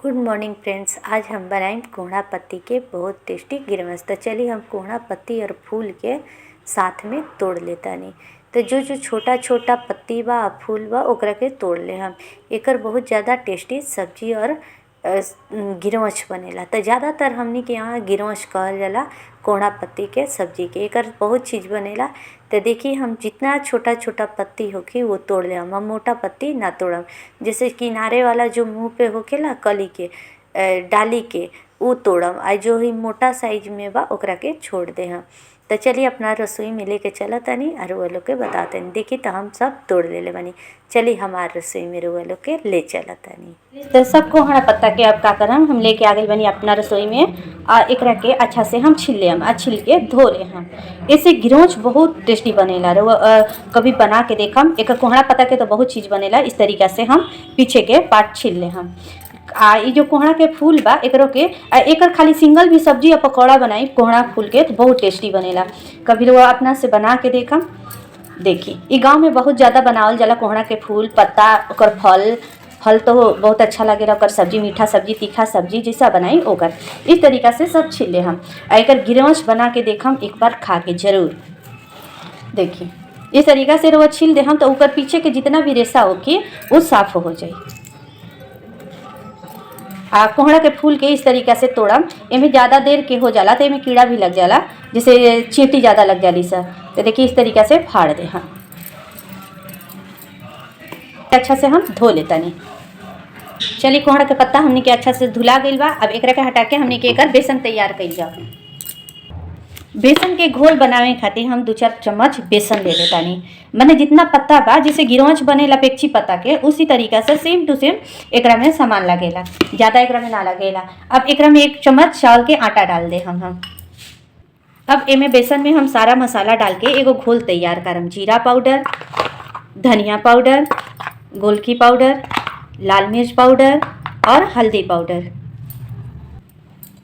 Good morning friends. आज हम बनाएंगे कोहड़ा पत्ती के बहुत टेस्टी गिरमस। तो चलिए हम कोहड़ा पत्ती और फूल के साथ में तोड़ लेता नहीं। तो जो छोटा छोटा पत्ती बा फूल बा ओकरा के तोड़ ले हम। एकर बहुत ज़्यादा टेस्टी सब्जी और गिरमच बनेला। तो ज़्यादातर हमनी के यहाँ गिरमच कहल जाला कोहड़ा पत्ती के सब्जी के। एकर बहुत चीज़ बनेला। तो देखिए हम जितना छोटा छोटा पत्ती होखी वो तोड़ ले हम मोटा पत्ती ना तोड़म। जैसे किनारे वाला जो मुंह पे होखेला कली के डाली के वो तोड़म। आ जो ही मोटा साइज में बा ओकरा के छोड़ दे हम। तो चलिए अपना रसोई में लेके चला तनी और वो लोग के बताते हैं। देखी तो हम सब तोड़ ले बनी। चलिए हमारे रसोई में वो लोग के ले चला तनी। तो सब कोहड़ा पत्ता के अब का करम हम लेके आ गए बनी अपना रसोई में। और एकरा के अच्छा से हम छिल ले हम छिल के धो ले हम। इससे गिरोच बहुत टेस्टी बनेला। कभी बना के देखम। एक कोहड़ा पत्ता के तो बहुत चीज़ बनेला। इस तरीक़ा से हम पीछे के पार्ट छिल ले हम। ये जो कोहड़ा के फूल बा एकरो के एकर खाली सिंगल भी सब्जी या पकौड़ा बनाई कोहड़ा फूल के तो बहुत टेस्टी बनेला। कभी लोग अपना से बना के देखम। देखी ये गांव में बहुत ज़्यादा बनावल जाला कोहड़ा के फूल पत्ता ओकर फल तो बहुत अच्छा लगेला। ओकर सब्जी मीठा सब्जी तीखा सब्जी जैसा बनाई ओकर इस तरीक़ा से सब छिले हम। एकर गिरमच बना के देखम एक बार खा के जरूर देखी। इस तरीक़ा से वो छिल दे हम तो ओकर पीछे के जितना भी रेशा होके वो साफ हो जाए। कोहड़ा के फूल के इस तरीक़ा से तोड़म। एमें ज़्यादा देर के हो जाला तो एमें कीड़ा भी लग जाला जैसे चींटी ज़्यादा लग जाली सर। तो देखिए इस तरीक़ा से फाड़ दे हम। अच्छा से हम धो लेता नहीं। चलिए कोहड़ा के पत्ता हमने के अच्छा से धुला गई बा। अब एकरा के हटा के हमने के एकर बेसन तैयार कइल जाओ। बेसन के घोल बनावे खातिर हम 2-4 चम्मच बेसन ले लेता नहीं। मैंने जितना पत्ता बा जैसे गिरमच बनेला पेक्ची पत्ता के उसी तरीक़ा से सेम टू सेम एकरा में सामान लगेला। ज़्यादा एकरा में ना लगेला। अब एकरा में 1 चम्मच चावल के आटा डाल दे हम। अब एमे बेसन में हम सारा मसाला डाल के एगो घोल तैयार करम। जीरा पाउडर, धनिया पाउडर, गोलकी पाउडर, लाल मिर्च पाउडर और हल्दी पाउडर,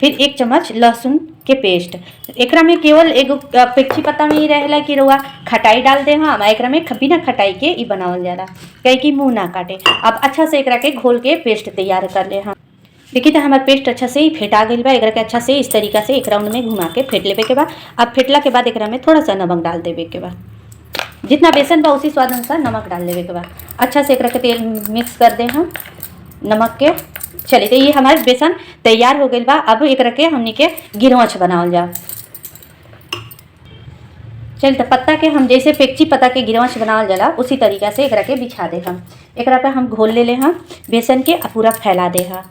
फिर 1 चम्मच लहसुन के पेस्ट। एकरा में केवल एगो पेक्ची पत्ता में ही रहेला कि रउआ खटाई डाल दे हम। एकरा में बिना खटाई के ई बनावल जाला कहे कि मुँह ना काटे। अब अच्छा से एकरा के घोल के पेस्ट तैयार कर ले हम। देखिए तो हमार पेस्ट अच्छा से ही फेटा गई बा। एकरा के अच्छा से इस तरीक़ा से एक राउंड में घुमा के फेंट लेवे के बाद अब फेंटला के बाद एकरा में थोड़ा सा नमक डाल देवे के बाद। जितना बेसन बा उसी स्वाद अनुसार नमक डाल देवे के बाद अच्छा से एकरा के तेल मिक्स कर दे हम नमक के। चलिए तो ये हमारे बेसन तैयार हो गई बा। अब एकरा के हमनी के गिरमच बनावल जाओ। चलिए तो पत्ता के हम जैसे पेक्ची पत्ता के गिरमच बनावल जाला उसी तरीक़ा से एकरा के बिछा दे हम। एकरा पे हम घोल ले हम बेसन के पूरा फैला दे हम।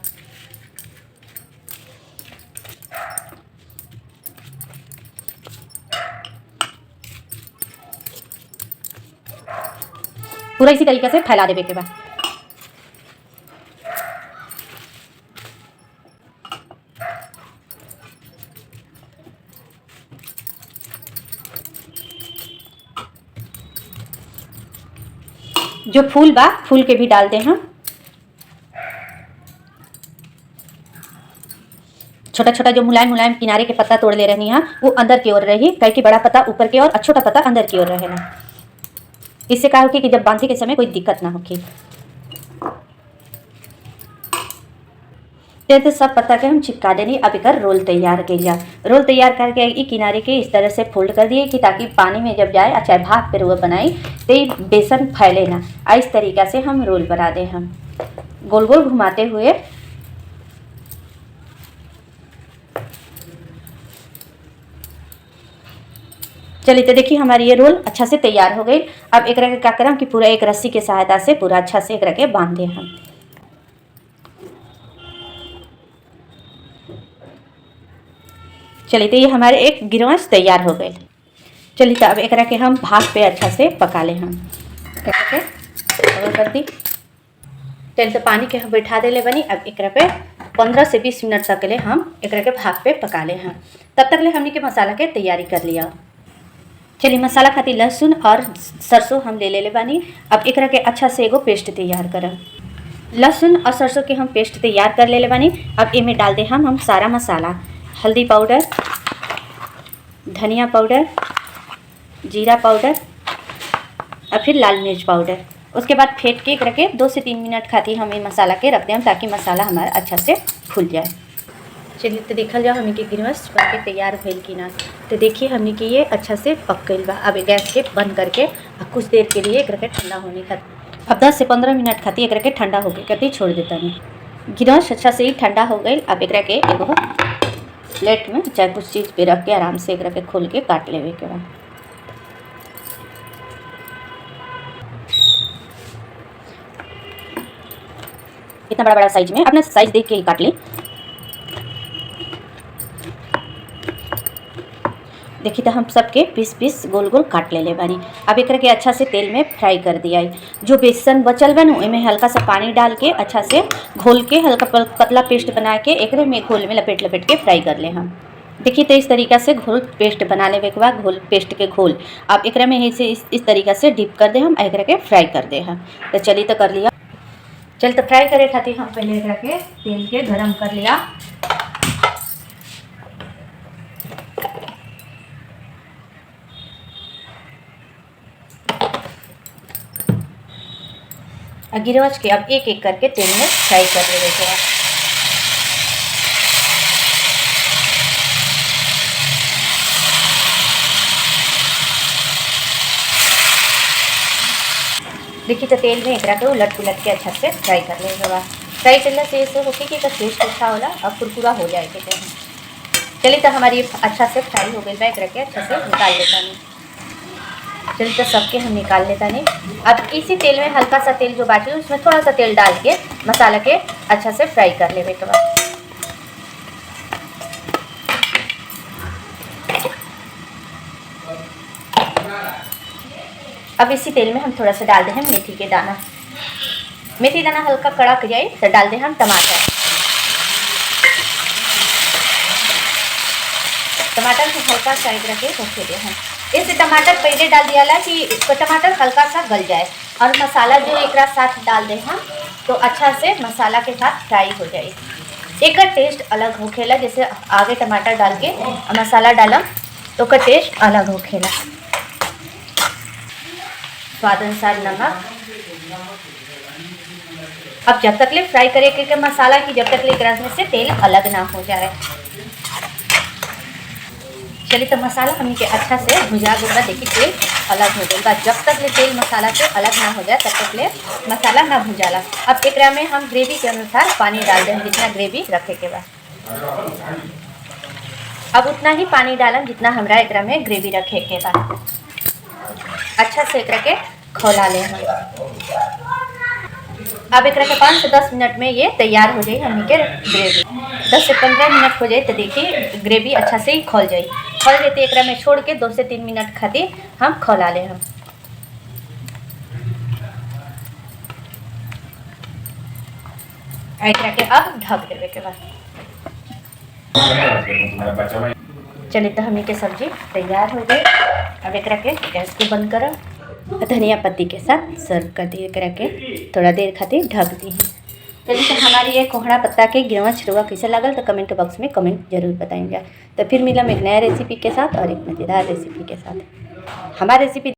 पूरा इसी तरीक़े से फैला देवे के बाद जो फूल बा फूल के भी डाल दे हम। छोटा छोटा जो मुलायम मुलायम किनारे के पत्ता तोड़ ले रहनी है वो अंदर की ओर रही कहे कि बड़ा पत्ता ऊपर की ओर और छोटा पत्ता अंदर की ओर रहेला। इससे क्या होगी कि जब बांधे के समय कोई दिक्कत ना होगी। तो सब पत्ता के हम चिपका देनी। अब एक रोल तैयार कर लिया। रोल तैयार करके ई किनारे के इस तरह से फोल्ड कर दिए कि ताकि पानी में जब जाए चाहे भाप पे रुआ बनाई तो ये बेसन फैले ना। इस तरीक़ा से हम रोल बना दे हम गोल गोल घुमाते हुए। चलिए तो देखिए हमारी ये रोल अच्छा से तैयार हो गई। अब एकरा के क्या करम कि पूरा एक रस्सी के सहायता से पूरा अच्छा से एकरा के बांध दे हम। चलिए तो ये हमारे एक गिरमच तैयार हो गए। चलिए तो अब एकरा के हम भाप पे अच्छा से पका ले हम। कर दी। चलिए तो पानी के हम बैठा दे ले बनी। अब एकरा पे 15 से 20 मिनट तक के लिए हम एकरा के भाप पे पका ले हम। तब तक ले हमने के मसाला के तैयारी कर लिया। चलिए मसाला खातिर लहसुन और सरसों हम ले बानी। अब एकरा के अच्छा से एगो पेस्ट तैयार करम। लहसुन और सरसों के हम पेस्ट तैयार कर ले बानी। अब इमें डाल दे हम सारा मसाला। हल्दी पाउडर, धनिया पाउडर, जीरा पाउडर और फिर लाल मिर्च पाउडर। उसके बाद फेंट के रखे 2 से 3 मिनट खातिर हम ये मसाला के रख दें ताकि मसाला हमारा अच्छा से फूल जाए। चलिए तो देखल जाओ हमने के गिरवस बन के तैयार भइल कि ना। तो देखिए हमने कि ये अच्छा से पक गई बा। अब गैस के बंद करके कुछ देर के लिए एक रखे ठंडा होने खातिर अब 10 से 15 मिनट खातिर एक रखे ठंडा होके करके छोड़ देता नहीं। गिरवस अच्छा से ही ठंडा हो गई। अब एक रखे एगो प्लेट में चाहे कुछ चीज़ पे रख के आराम से एक रखे खोल के काट लेवे के बाद इतना बड़ा बड़ा साइज में अपना साइज देख के ही काट ली। देखिए तो हम सबके पीस पीस गोल गोल काट ले बानी। अब एक के अच्छा से तेल में फ्राई कर दिया। जो बेसन बचल बा इनमें हल्का सा पानी डाल के अच्छा से घोल के हल्का पतला पेस्ट बना के एक में घोल में लपेट लपेट के फ्राई कर ले हम। देखिए तो इस तरीक़ा से घोल पेस्ट बना लेवे के बाद घोल पेस्ट के घोल अब एक में ऐसे इस तरीक़ा से डिप कर दे हम एक के फ्राई कर दे हम। तो चलिए तो कर लिया। चल तो फ्राई करे खातिर हम पहले एक के तेल के गरम कर लिया। गिरवज के अब एक एक करके तेल में फ्राई कर लेवे के बाद देखिए तो तेल में एक के उलट पुलट के अच्छा से फ्राई कर लेवे के बाद फ्राई करने से ऐसे होके कि टेस्ट अच्छा होला और कुरकुरा हो जाए के चाहिए। चलिए तो हमारी अच्छा से फ्राई हो गई बा। एक के अच्छा से निकाल लेता नहीं। चलिए तो सबके हम निकाल लेता नहीं। अब इसी तेल में हल्का सा तेल जो बाकी उसमें थोड़ा सा तेल डाल के मसाला के अच्छा से फ्राई कर लेवे के बाद अब इसी तेल में हम थोड़ा सा डाल दें हम मेथी के दाना। मेथी दाना हल्का कड़क जाए तो डाल दें हम टमाटर। टमाटर को हल्का साइड रखे रखे दें हम। इस टमाटर पहले डाल दिया ला कि टमाटर हल्का सा गल जाए और मसाला जो एक साथ डाल दें हम तो अच्छा से मसाला के साथ फ्राई हो जाए। एक टेस्ट अलग होखेला। जैसे आगे टमाटर डाल के मसाला डालम तो का टेस्ट अलग होखेला। स्वाद अनुसार नमक। अब जब तक ले फ्राई करे के मसाला की जब तक ले गैस में से तेल अलग ना हो जाए। चलिए तो मसाला हमने के अच्छा से भुजा देगा। देखिए तेल अलग हो जाएगा। जब तक ले तेल मसाला से अलग ना हो जाए तब तक ले मसाला ना भुजाला। अब एक में हम ग्रेवी के अनुसार पानी डाल दें जितना ग्रेवी रखे के बाद। अब उतना ही पानी डालम जितना हमरा एक में ग्रेवी रखे के बाद अच्छा से एक के खौला ले हम। अब एक के 5 से 10 मिनट में ये तैयार हो जाए हमने के ग्रेवी। 10 से 15 मिनट हो जाए तो देखिए ग्रेवी अच्छा से ही खोल जाए। खोल देते एक में छोड़ के 2 से 3 मिनट खातिर हम खौला ले हम। एक के अब ढक देवे के बाद चलिए तो हमने के सब्जी तैयार हो गई। अब एक के गैस को बंद करो। धनिया पत्ती के साथ सर्व कर दिए के थोड़ा देर खातिर ढक दी है। चलिए तो हमारी ये कोहड़ा पत्ता के गिरवच रुआ कैसे लगल तो कमेंट बॉक्स में कमेंट जरूर बताएंगे। तो फिर मिलम एक नया रेसिपी के साथ और एक मज़ेदार रेसिपी के साथ। हमारी रेसिपी